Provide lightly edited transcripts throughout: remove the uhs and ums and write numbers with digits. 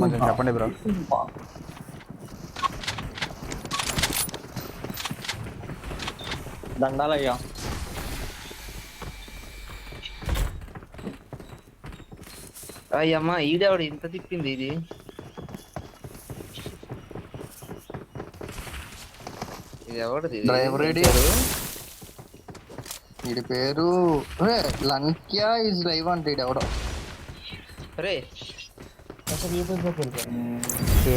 కొంచెం చెప్పండి బ్రో. దండాలయ్యా. అయ్యమ్మా ఈడేవాడు ఇంత తిప్పింది ఇది. ఇది ఎవరిది ఇది? డ్రైవర్ దీని రెడీ. పేరు? వీడి పేరు లంక్యా ఇస్ లైవ్ అంటే వీడు ఎవడో. అరే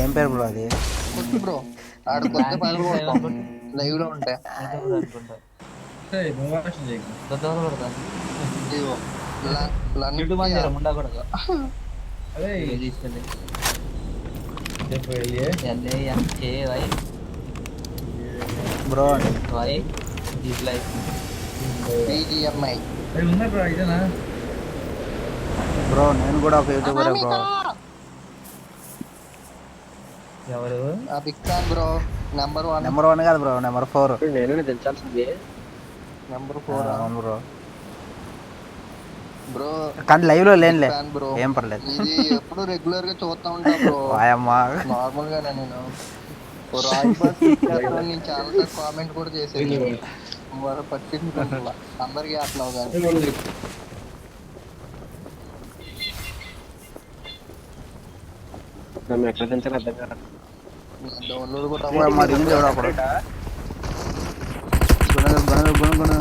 ఏం పేరు బ్రో అది? కొట్టు బ్రో, ఆడు కొద్ది పగలు కొడతాం లైవ్ లో ఉంటే. ఇదిగో, లంక్యా. Bro BGMI. బ్రో నేను కూడా ఒక యూట్యూబర్ బ్రో. ఎవరు? ఆ big fan bro. Number 1. Number 1 కాదు బ్రో, నెంబర్ 4. నేను తెలిసాల్సింది. నెంబర్ 4 అవును బ్రో, బ్రో. కానీ లైవ్ లో లేనులే, ఫ్యాన్ బ్రో. ఏం పర్లేదు. ఇది ఎప్పుడు రెగ్యులర్ గా చూస్తా ఉంటా బ్రో. వాయమ్మా నార్మల్ గానే నేను రాయల్ బస్ నేను చాలా సార్లు కామెంట్ కూడా చేసేది. వాడు పట్టించుకుంటున్నా, అందరికి వేస్తున్నావు కానీ. డౌన్లోడ్ కూడా వాయమ్మా రింగ్ ఎవడో అప్పుడు. గుణ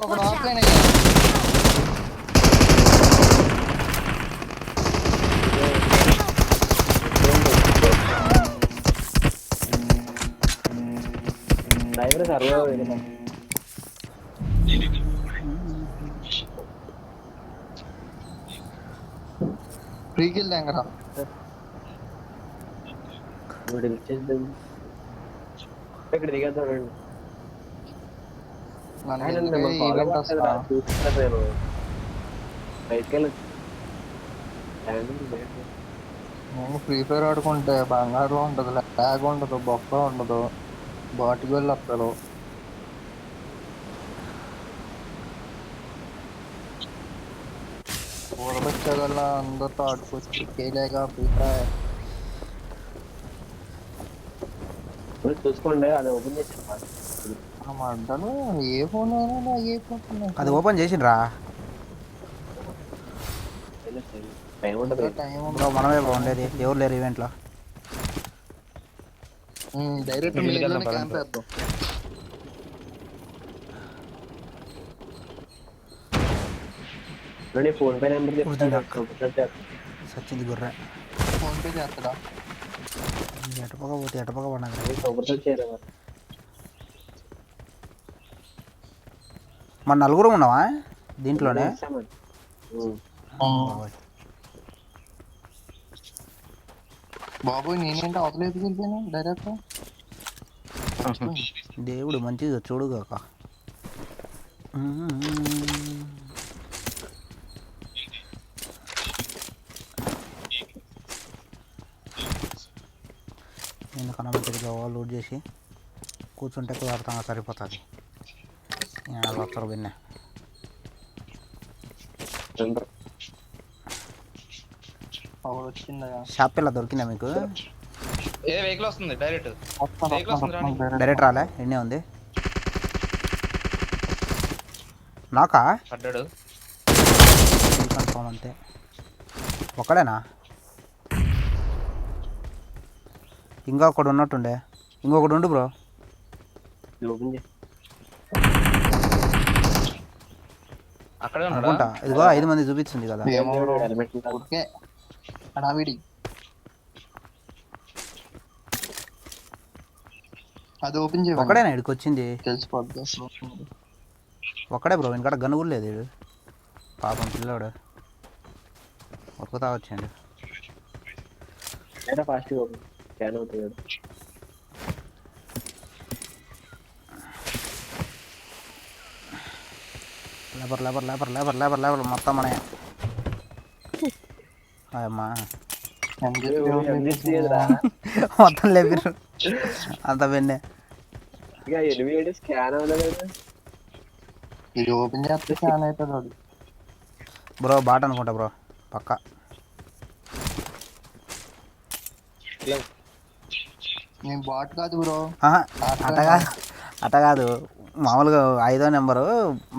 ఒకడు ఆఫ్లైన్ అయ్యా. ఫ్రీకిల్ దగ్గర ఇక్కడ దిగేద్దాం. ఈవెంట్ వస్తా. ఫ్రీ ఫైర్ ఆడుకుంటే బంగారు ఉండదు, ల్యాగ్ ఉండదు, బొక్క ఉండదు, బాటికి వెళ్ళి వస్తారు. ఊరబచ్చగల అందరితో ఆడుకోవచ్చు. కేలేగా ఫ్రీ ఫైర్ చూసుకోండి. అది ఓపెన్ చేసి మంటలు. ఏ ఫోన్ అయినా ఏ ఫోన్ అది ఓపెన్ చేసిండ్రా టైం ఉంటుంది. టైం బ్రో, మనమే బ్రో ఉండేది, ఎవరు లేరు ఈవెంట్ లో. డైరెక్ట్ క్యాంప్ వేద్దాం. ఫోన్ పే నెంబర్ సచ్చింది గుర్రె. ఫోన్ పే చేస్తాడా? ఎటపక పోతే ఎటపక పడినా. సూపర్ సెట్ చేయరా? మన నలుగురు ఉన్నావా దీంట్లోనే? బాబు నేనేంటి అవతల వెళ్ళిపోయాను డైరెక్ట్. దేవుడు మంచిగా చూడుగాక. ఎందుకన్నా తిరిగి లోడ్ చేసి కూర్చుంటే కుదరతంగా సరిపోతుంది. వస్తారు బిన్న షాప్ పిల్ల దొరికిందా మీకు? ఏ వెహికల్ వస్తుంది డైరెక్ట్ డైరెక్ట్ రాలే, ఎన్నే ఉంది నాకా పడ్డాడు. కన్ఫామ్ అంతే. ఒక్కడేనా? ఇంకొకడు ఉన్నట్టుండే. ఇంకొకటి ఉండు బ్రో. అక్కడే అనుకుంటా. ఇదిగో 5 మంది చూపించింది కదా. అది ఓపెన్ చేయ. ఒక్కడేనా ఇక్కడికి వచ్చింది? తెలిసిపోద్ది. ఒక్కడే బ్రో, ఇంకా గన్ను కూడా లేదు. పాపం పిల్లోడు ఒక్కతా వచ్చాడు. ఫాస్ట్ స్కాన్ అవుతుంది. Labour labour labour labour labour labour మొత్తం మన అమ్మా మొత్తం లేపిర్రు అంత వెన్నే. స్కాన్ అవ్వలేదు. ఇది ఓపెన్ చేస్తే చాలా అవుతుంది వాడు. బ్రో బాట్ అనుకుంటా బ్రో పక్క. నేను బాట్ కాదు బ్రో. ఆహా, అట కాదు మామూలుగా 5వ నెంబరు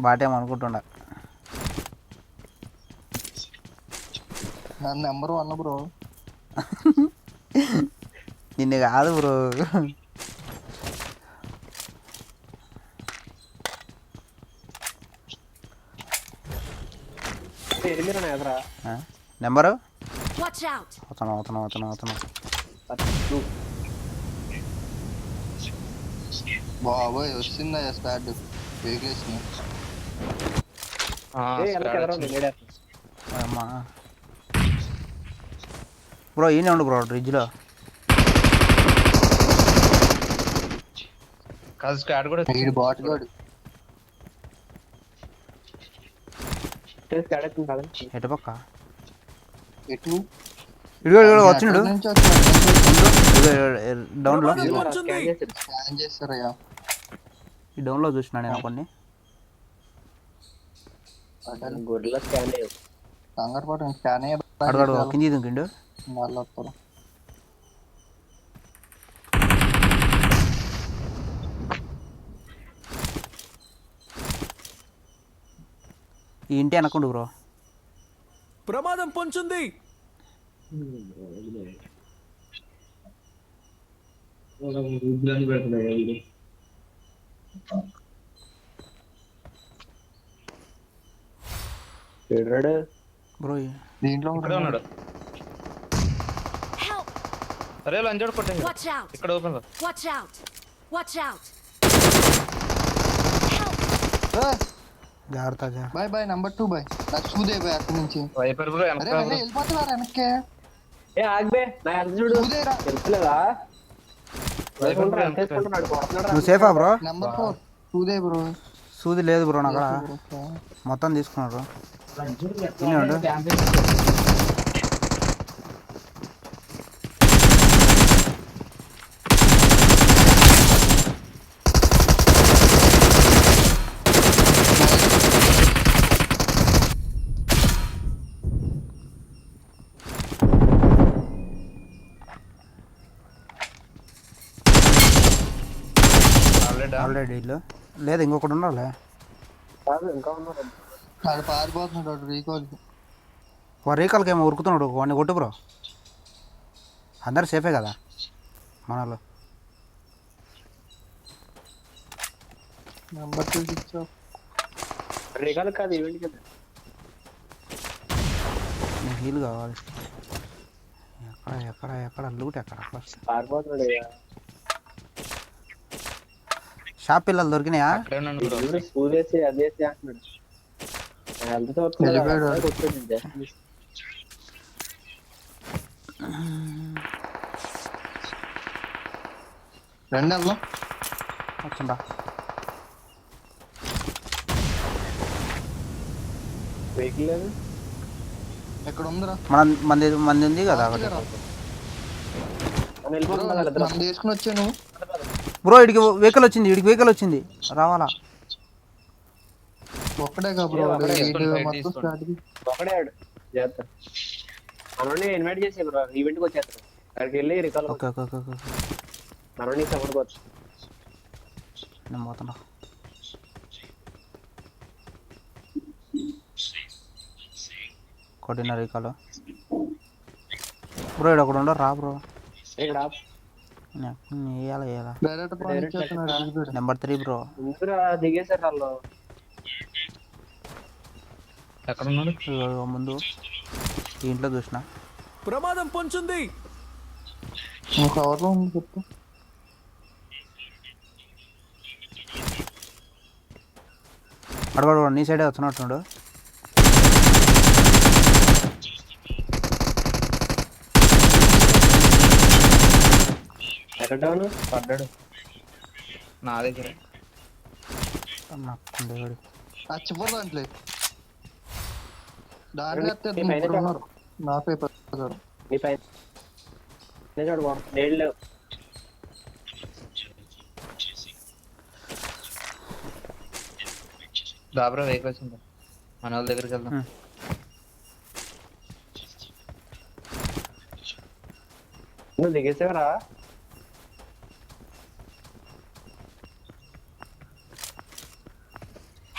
బాటేమో అనుకుంటుండ. నా నెంబర్ 1 బ్రో. నిన్ను కాదు బ్రో. ఎనిమిది ఎదురా నెంబరు Watch out! అవుతాను. బాబోయ్ వచ్చిందా స్టార్ట్ వెహికల్స్ అమ్మా బ్రో ఈయనే ఉండు బ్రో డ్రిడ్జ్లో. కాదు స్క్వాడ్ కూడా వీడు బాట్ గాడు. ఎటు పక్క ఎటు ఇడిగో వచ్చినాడు ఎక్కడి నుంచి వచ్చాడు? డౌన్లో. స్కాన్ చేస్తారయ్యా. ఈ డౌన్లో చూసినా నేను కొన్ని. గొడ్ల స్కాన్ కంగారు పడ స్కాన్ అడుగు కింది దింకిండు. వాళ్ళు వస్తారు. ఈ ఇంటి అనకుండు బ్రో. ప్రమాదం పొంచుంది. బ్రో దీంట్లో ఇక్కడే ఉన్నాడు. Help! అరే లంజోడు కొట్టేసి Watch out! ఇక్కడ ఓపెన్ లో. Watch out! Watch out! జాగ్రత్త. Boy boy number 2 boy. నాకు చూదే బాయ్ అక్కడి నుంచి. వైపర్ బ్రో అరే వెనక వెళ్ళి వెళ్ళిపోతున్నారు వెనక్కే. ఏ ఆగ్బే నా ఎంత చూడు చూదేరా. తెలుసులేదా నువ్వు సేఫా బ్రో? నెంబర్ 4 చూదే బ్రో. సూది లేదు బ్రో నా కాడ. మొత్తం తీసుకున్నారు. ఈయనే ఉండు. ఆల్రెడీ ఇల్లు లేదు ఇంకొకటి ఉండాలి. ఇంకా ఉన్నారు వాడు పారిపోతున్నాడు వాడు రీకాల్. రీకాల్కి ఏమో ఉరుకుతున్నాడు. వాడిని కొట్టు బ్రో. అందరు సేఫే కదా మనలో. నెంబర్ 2 ఇచ్చా. రేగాలు కాదు ఈవెంట్ కదా నీకు హీల్ కావాలి. ఎక్కడ లూట్ ఎక్కడ ఫస్ట్. పారిపోతున్నాడు షాప్ పిల్లలు దొరికినాయా? అక్కడే ఉన్నాడు బ్రో. స్కూల్ వేసి అది వేసి అంటున్నాడు. రెండు వెళ్దాం. వచ్చిందా వెహికల్ ఎక్కడ ఉందిరా? మంది ఉంది కదా ఒకటి. మనం తీసుకుని వచ్చాను బ్రో ఇడికి వెహికల్ వచ్చింది రావాలా? ఒక్కడే కా బ్రో. మొత్తం స్ట్రాటజీ ఒకడే ఆడు చేస్తా. మనోని ఇన్వైట్ చేసే బ్రో ఈవెంట్కి వచ్చేస్తారు. అక్కడికి వెళ్ళి రికాల్ ఓకే మనోని సపోర్ట్ కోవచ్చు. నేను పోతున్నా. కొట్టిన రీకాలు బ్రో. ఇక్కడ ఒకడు ఉండరు రా బ్రో. ఇక్కడ వేయాలా డైరెక్ట్ పాయింట్ చేస్తున్నాడు. Number 3 bro. ముందురా దిగేసారు వాళ్ళు. ఎక్కడ ఉన్నాడు? ముందు ఈ ఇంట్లో చూసిన. ప్రమాదం పొంచుంది. కవర్లో ఉంది చెప్పు. అడగడు నీ సైడే వచ్చినట్టున్నాడు. ఎక్కడ పడ్డాడు నా దగ్గర. చివరి దాంట్లో దాంట్లో ఉన్నారు. నా పేపర్ నీ పైన చూడు నీళ్ళు దాబ్రా వెహికల్స్ ఉంటాయి మన వాళ్ళ దగ్గరికి వెళ్దాం. ఉమ్. నువ్వు దిగేసేవరా?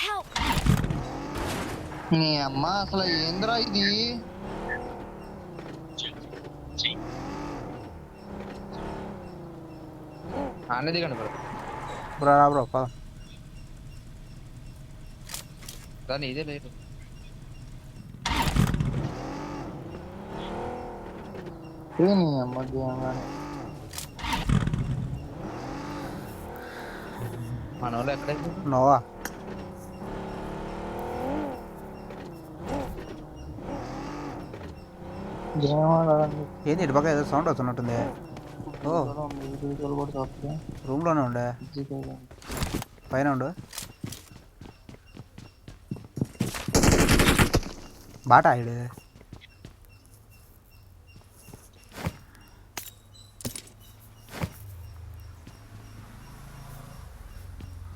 Help! నీ అమ్మ అసలు ఏందిరా ఇది? ఆనే దిగండి బ్రో. బ్రో రా బ్రో పద. కానీ ఇదే లేదు. నీ అమ్మ గేమ్ కానీ. మన వాళ్ళు ఎక్కడైతే నోవా గేమ్ ఆడాలి. ఏంది ఇటు పక్క ఏదో సౌండ్ వస్తున్నట్టుంది. ఓ వీడియోలు కూడా చూస్తే రూమ్లోనే ఉండే పైన ఉండు. బాటా ఇడు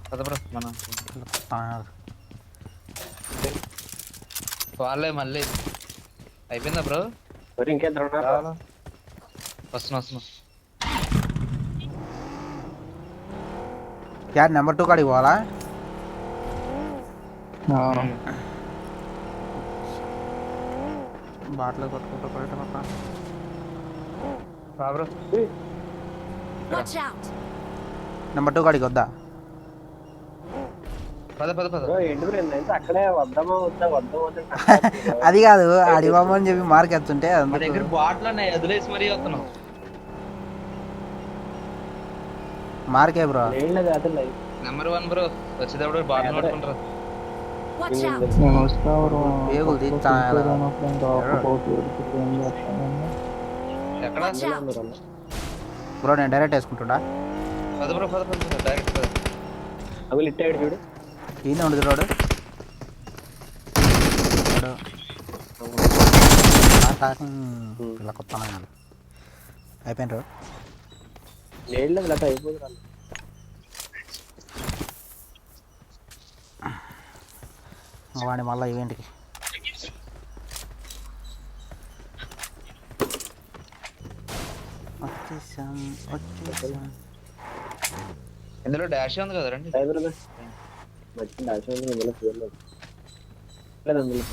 కదా బ్రో. మనం ఆ, వాళ్ళే మళ్ళీ అయిపోయిందా బ్రో? మరి ఇంకెంత ఉన్నారు? వస్తున్నా. యాడ్ నెంబర్ 2 కాడికి పోవాలా? బాటలో కొట్టుకుంటూ కొట్టడం బ్రో. Watch out! నెంబర్ 2 కాడికి వద్దా? పద బ్రో ఏంటి బ్రో ఎంత అక్కడే వద్దామా వద్దా అది కాదు అడివామని చెప్పి మార్క్ ఎత్తుంటే మా దగ్గర బాటిల్ ఉన్నాయి, వదిలేసి మరీ వస్తున్నాం. మార్కే బ్రో. లేదు అసలు నెంబర్ 1 బ్రో. వచ్చేటప్పుడు బాటిల్ పట్టుకుంటారు. Watch out! నేను వస్తాను. పేగులు తీస్తా ఎక్కడ Watch out! బ్రో నేను డైరెక్ట్ వేసుకుంటున్నా. పద బ్రో డైరెక్ట్ పద. అవి ఇట్టాడు చూడు. ఈయన ఉండదు రోడ్ ఇలా కొత్త అయిపోయిన రోడ్ లేదు ఇలా అయిపోతుంది. వాడి మళ్ళీ ఈవెంట్కి వచ్చేసాం. ఇందులో డాష్ ఉంది కదా రండి. మంచి డాష్ ఇందులో చూడలేదు. లేదు అందులో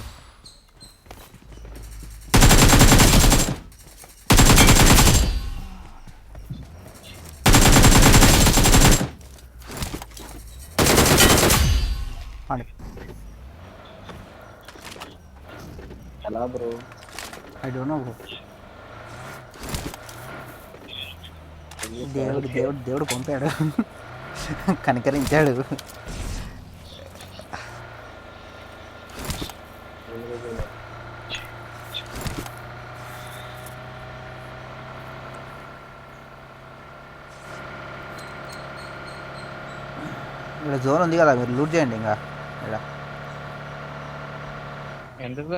ఎలా bro? I don't know bro. దేవుడు పంపాడు, కనికరించాడు. ఇక్కడ జోన్ ఉంది కదా, మీరు లూట్ చేయండి. ఇంకా ఇక్కడ ఎందుకు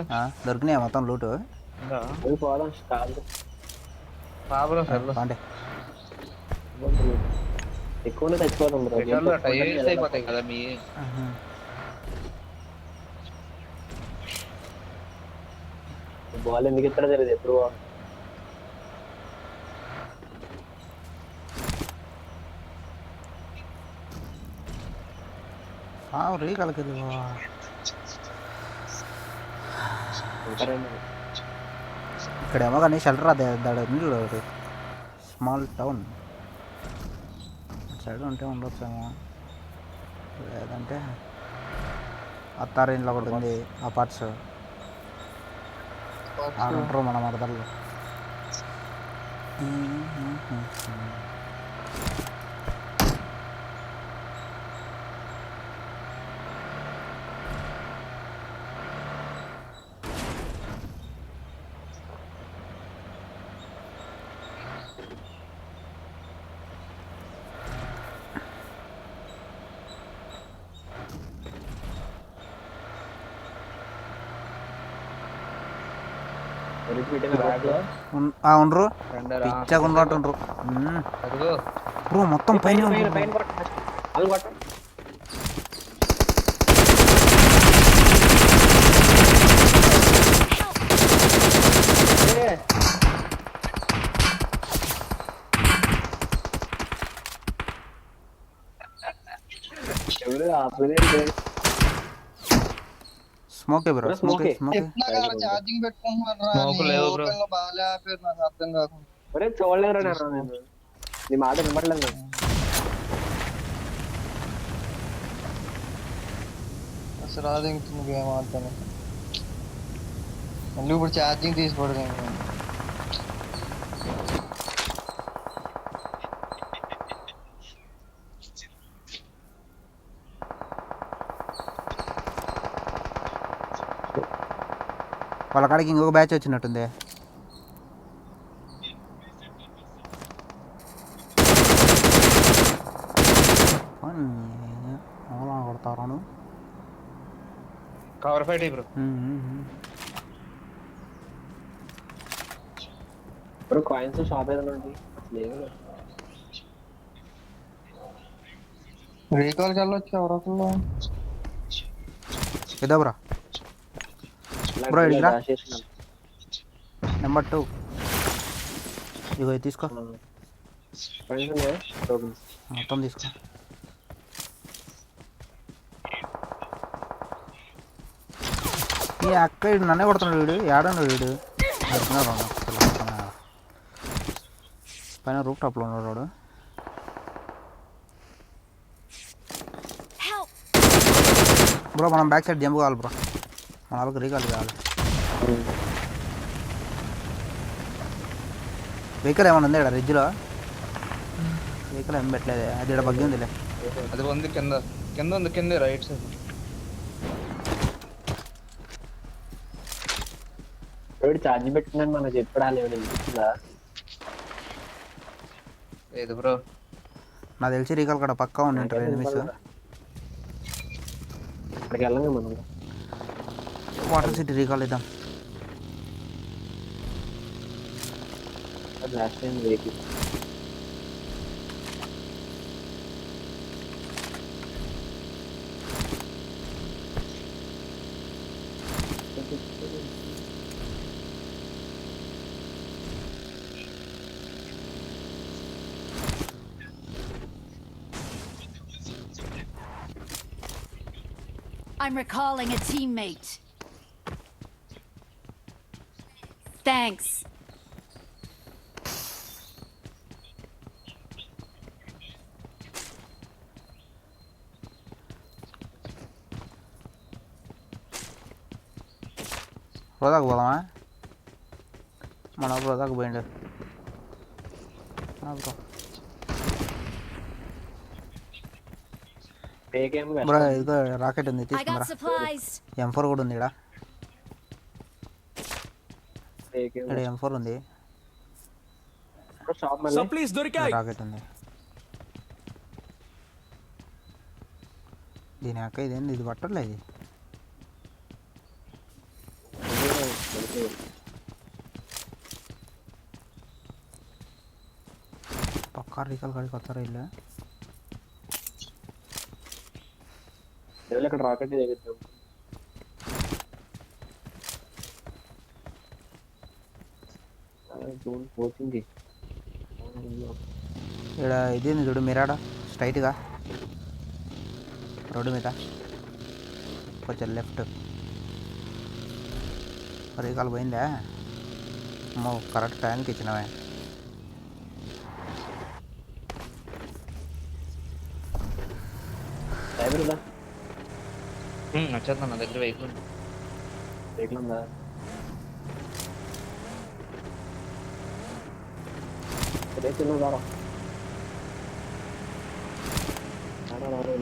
దొరికినాయి మొత్తం లూటు. పోదాం అంటే ఎక్కువనే తెచ్చిపోతాం బ్రో. టైర్స్ అయిపోతాయి కదా మీ. బాల్ ఎందుకు ఇస్తాడో తెలియదు ఎప్పుడు. రీ కలకదు ఇక్కడేమో కానీ షెల్టర్ దాడు చూడు, స్మాల్ టౌన్ సైడ్ ఉంటే ఉండొచ్చేమో, లేదంటే అత్తారింట్లో ఒకటి ఉంది అపార్ట్స్, ఆడ ఉంటారు మన మరదళ్ళు. ఉండరు పిచ్చగా ఉన్నట్టుండ్రు బ్రో. మొత్తం పైన స్మోకే బ్రో, Bro, స్మోకే smoke. స్మోకే. చెప్తున్నా కదా ఛార్జింగ్ పెట్టుకుంటున్నారు రా Smoke లేవు bro. ఓపెన్ లో బాగా ఆపారు నాకు అర్థం కాకుండా ఒరే చూడలేదురా నేను నీ మాట వినపడలేదు నాకు. అసలు రాదు ఇంక గేమ్ ఆడతాను మళ్ళీ ఇప్పుడు ఛార్జింగ్ తీసి పడదాం వాళ్ళ కాడికి ఇంకొక బ్యాచ్ వచ్చినట్టుంది. కొడతాను. Cover fight bro. Bro coins shop ఏదైనా ఉంది లేదు. రీకాల్కి వెళ్ళొచ్చు ఎవరొకళ్ళు ఇదో బ్రో, Bro, ఇడికి రా. చేసినాను. నెంబర్ 2 ఇగో ఇది తీసుకో, కాయిన్స్ ఉన్నాయా? టోకెన్స్. మొత్తం తీసుకో. ఈ అక్క వీడు నన్నే కొడుతున్నాడు. వీడు ఏడన్నాడు వీడు. పైన రూప్ టాప్లో ఉన్నాడు వాడు. Help! బ్రో మనం బ్యాక్ సైడ్ జంప్ కావాలి బ్రో, మన వాళ్ళకి రీకాల్ కావాలి. వెహికల్ ఏమైనా ఉంది ఇక్కడ రిడ్జ్లో? వెహికల్ ఏం పెట్టలేదు, అది ఇక్కడ బగ్గి ఉందిలే. అది ఉంది కింద, కింద ఉంది, కింద రైట్ సైడ్. ఎవడు ఛార్జింగ్ పెట్టుకున్నాను మనకు చెప్పడాలి ఏమైనా వినిపిస్తుందా? లేదు బ్రో. నాకు తెలిసి రీకాల్ కూడా పక్కా ఉండి ఉంటారు ఎనిమిస్. అక్కడికి వెళ్ళంగా మనం. వాటర్ సిటీ రీకాల్ ఇద్దాం. Last time vehicle I'm recalling a teammate. Thanks. రోదాకు పోదామా? మన రోదాకు పోయిండు బ్రో. ఇదిగో రాకెట్ ఉంది, I got తీసుకురా. supplies. M4 కూడా ఉంది ఇక్కడ. ఇక్కడ M4 ఉంది, షాప్ సప్లీస్ దొరికాయి. రాకెట్ ఉంది. దీని అక్క ఇదేంది, ఇది పట్టలే. ఇది పక్కా రీకాల్ కాడికి వస్తారా ఇల్లు? ఇక్కడ రాకెట్ దిగుతాం. కోచింగ్ ఇక్కడ ఇదేంది చూడు, మిరాడా స్ట్రైట్గా రోడ్డు మీద కొంచెం లెఫ్ట్. రీకాల్ పోయిందా? అమ్మో కరెక్ట్ టైంకి ఇచ్చినవే. డ్రైవర్ ఉందా? వచ్చేద్దాం, నా దగ్గర వెహికల్ వెహికల్ ఉందా?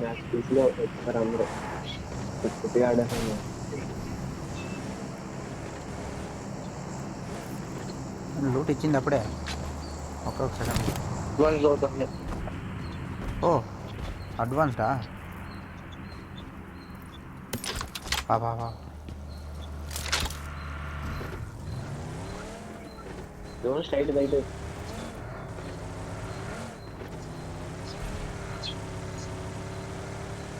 మ్యాచ్ పీసీలో వచ్చారు అందరూ. కొద్దిగా ఆడేసాను. లూట్ ఇచ్చింది అప్పుడే. ఒక్కొక్క సెకండ్. ఓ అడ్వాన్స్డా? బాబా స్ట్రైట్ బయట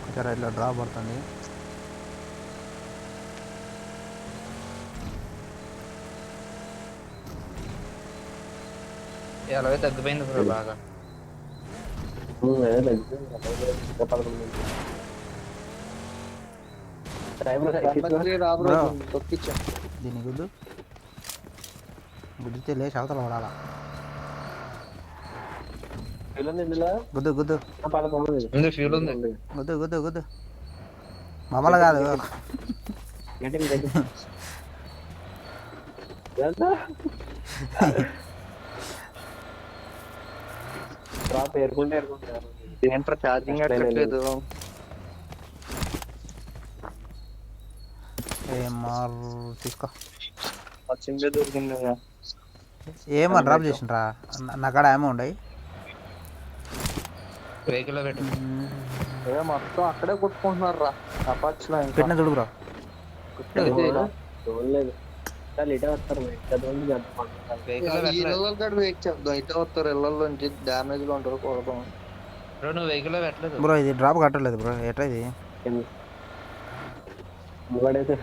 కొంచెం రైట్లో డ్రా పడుతుంది. అలాగే తగ్గిపోయింది బ్రో బాగా. బ్రో. తొక్కిచ్చా దీన్ని గుద్దు గుద్దితే లేచి అవతల పడాలా ఇందులో గుద్దు గుద్దు ఉంది ఫ్యూల్ ఉంది. గుద్దు గుద్దు గుద్దు మమ్మల్ని కాదు గట్టి గట్టి డ్రాప్ ఏరుకుంటే ఏంట్రా ఛార్జింగ్ ఎక్కట్లేదు ఏమార్ తీసుకో వచ్చిందే దొరికింది కదా. ఏమో డ్రాప్ చేసిండ్రా నా కాడ ఏమో ఉండయి వెహికల్ లో పెట్టు. మొత్తం అక్కడే కొట్టుకుంటున్నారు రా అపాచ్లో ఇంకా పెట్టిన చూడు బ్రో చూడలేదు చాలా ఇటే వస్తారు ఇంకా చూడండి అంత పండుగ వెహికల్ లో పెట్టలేదు. ఇళ్ళల్లో కూడా వెయిట్ చేద్దాం ఇటే వస్తారు ఇళ్ళల్లోంచి డ్యామేజ్ లో ఉంటారు కొడతాం బ్రో నువ్వు వెహికల్ లో పెట్టలేదు. బ్రో ఇది డ్రాప్ కట్టలేదు బ్రో ఎట్లా ఇది ముగడైతే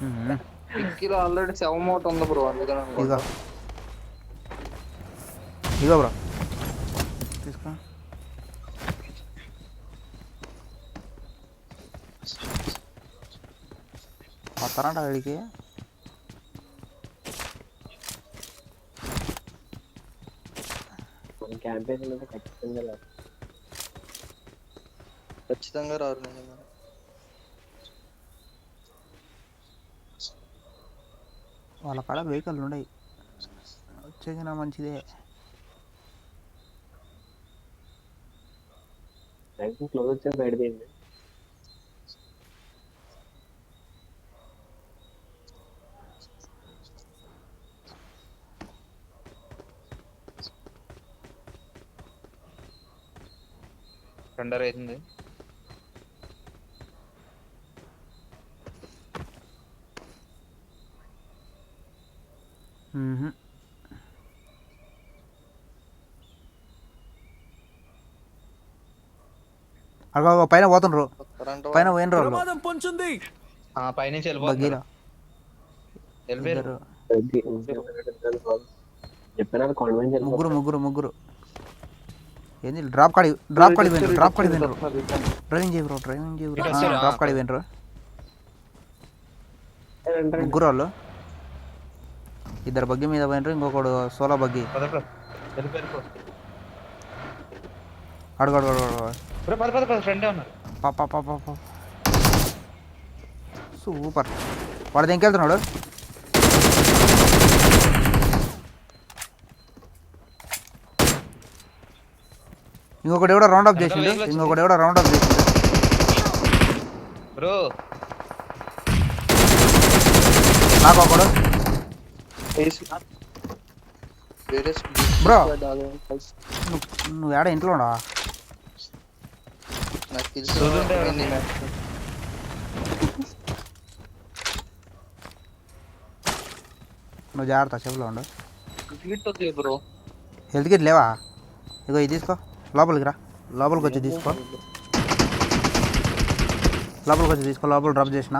మ్మ్. డిక్కీలో ఆల్రెడీ సెవమోట్ ఉంది బ్రో అందుకని ఇగో అనుకుంటా. ఇగో బ్రో తీసుకో వస్తారంట వీడికి మన క్యాంపెయిన్ అయితే ఖచ్చితంగా లేదు. ఖచ్చితంగా రారు నిజంగా. వాళ్ళ కాడ వెహికల్ ఉన్నాయి వచ్చేసిన మంచిదే మ్యాక్సిమం క్లోజ్ వచ్చేసి బయట తీయండి. టెండర్ అవుతుంది. మ్మ్. అగో పైన పోతుండ్రు వస్తారంట పైన పోయిన రోజు ప్రమాదం పొంచుంది. పైనుంచి బగ్గీలో వెళ్ళిపోయారు. ఇద్దరు చెప్పినా కాన్వెంట్ ముగ్గురు ముగ్గురు ముగ్గురు ఏంది డ్రాప్ కాడి పోయినరు డ్రైవింగ్ చేయ బ్రో డ్రాప్ కాడి పోయినరు ముగ్గురు వాళ్ళు ఇద్దరు బగ్గి మీద పోయినరు ఇంకొకడు సోలో బగ్గి పద బ్రో వెళ్ళిపోయారు. అడుగు అడుగు అడుగు అడుగు బ్రో పద పద పద ఫ్రెండే ఉన్నారు. పాప సూపర్ వాడు దేనికెళ్తున్నాడు ఇంకొకటి ఎవడో రౌండ్ అప్ చేసిండు బ్రో నాకు ఒకడు వేరే బ్రో నువ్వు ఏడ ఇంట్లో ఉండవా నాకు తెలుసు చూస్తుంటే నువ్వు జాగ్రత్త చెప్పులో ఉండు బ్రో హెల్త్ కిట్ లేవా ఇగో ఇది తీసుకో లోపలికి రా లోపలికి వచ్చి తీసుకో లోపల డ్రాప్ చేసిన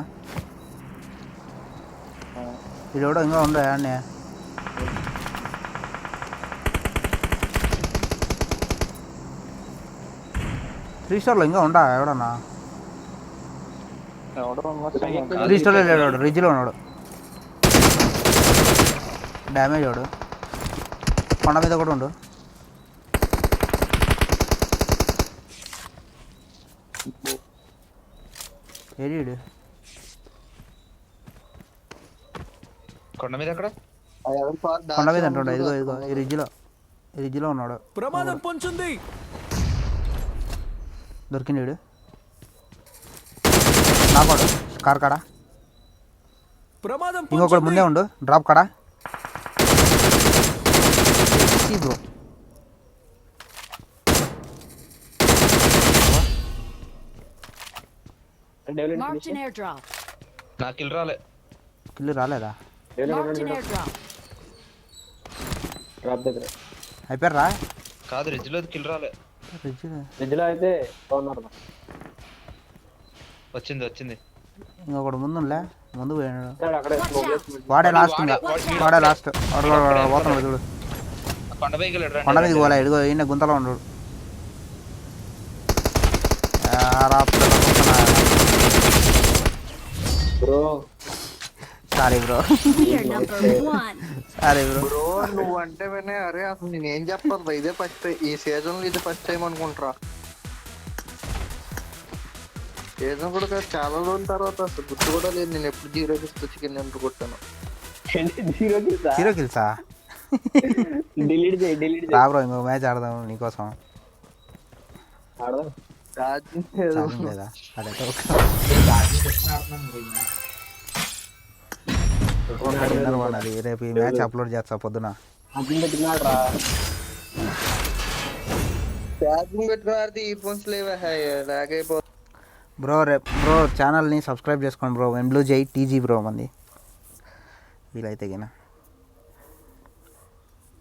ఇది కూడా ఇంకా ఉండే అన్నీ త్రీ స్టార్లో ఇంకా ఉండా ఎవడన్నా త్రీ స్టార్లో లేడు రిజ్లో ఉన్నాడు డ్యామేజ్ వాడు కొండ మీద కూడా ఉండు ఏడు కొండ మీద ఎక్కడ? కొండ మీద అంటుండే ఇదిగో ఈ రిజ్లో ఉన్నాడు ప్రమాదం పొంచుంది. దొరికింది వీడు నాకోడు కార్ కాడ ప్రమాదం ఇంకొకటి పొంచుంది. ముందే ఉండు డ్రాప్ కాడ బ్రో Marked an airdrop. నాకు కిల్ రాలే. కిల్లు రాలేదా Marked an airdrop. డ్రాప్ దగ్గర అయిపోయారా కాదు రిజ్ లో కిల్ రాలే. రిజ్ ఫ్రిడ్జ్లో అయితే ఉన్నారు వచ్చింది. ఇంకొకటి ముందులే ముందు పోయినాడు అక్కడే వాడే లాస్ట్ ఇంకా వాడే లాస్ట్ పోతున్నాడు చూడు కొండ పైకి వెళ్ళాడు. కొండ మీదకి పోలే ఇదిగో ఈయన గుంతలో ఉన్నాడు bro sorry bro, We are number one. Sorry bro. Bro నువ్వు అంటే వినే అరే అసలు నేనేం చెప్పాలి ఇదే ఫస్ట్ ఈ సీజన్ లో ఇది ఫస్ట్ టైం అనుకుంటారా సీజన్ కూడా కాదు, చాలా రోజుల తర్వాత అసలు గుర్తు కూడా లేదు నేను ఎప్పుడు 0 కిల్స్ చికెన్ ఎంత కొట్టాను. Zero hilsa? Hero hilsa? Delete చేయి రా బ్రో, ఇంకో మ్యాచ్ ఆడదాం నీకోసం. ఆడదాం. ఛార్జింగ్ లేదు. ఛార్జింగ్ లేదా? అదైతే ఓకే. డిన్నర్ వండాలి, రేపు ఈ మ్యాచ్ అప్లోడ్ చేస్తా పొద్దున. అర్థం పెట్టినాడు రా. ఛార్జింగ్ పెట్టుకున్నాడు ఈ ఫోన్స్ లేవా లాగైపో. బ్రో ఛానల్ని సబ్స్క్రైబ్ చేసుకోండి బ్రో. ఎంబ్లూ జై టీజీ బ్రో మంది వీలైతే గిన.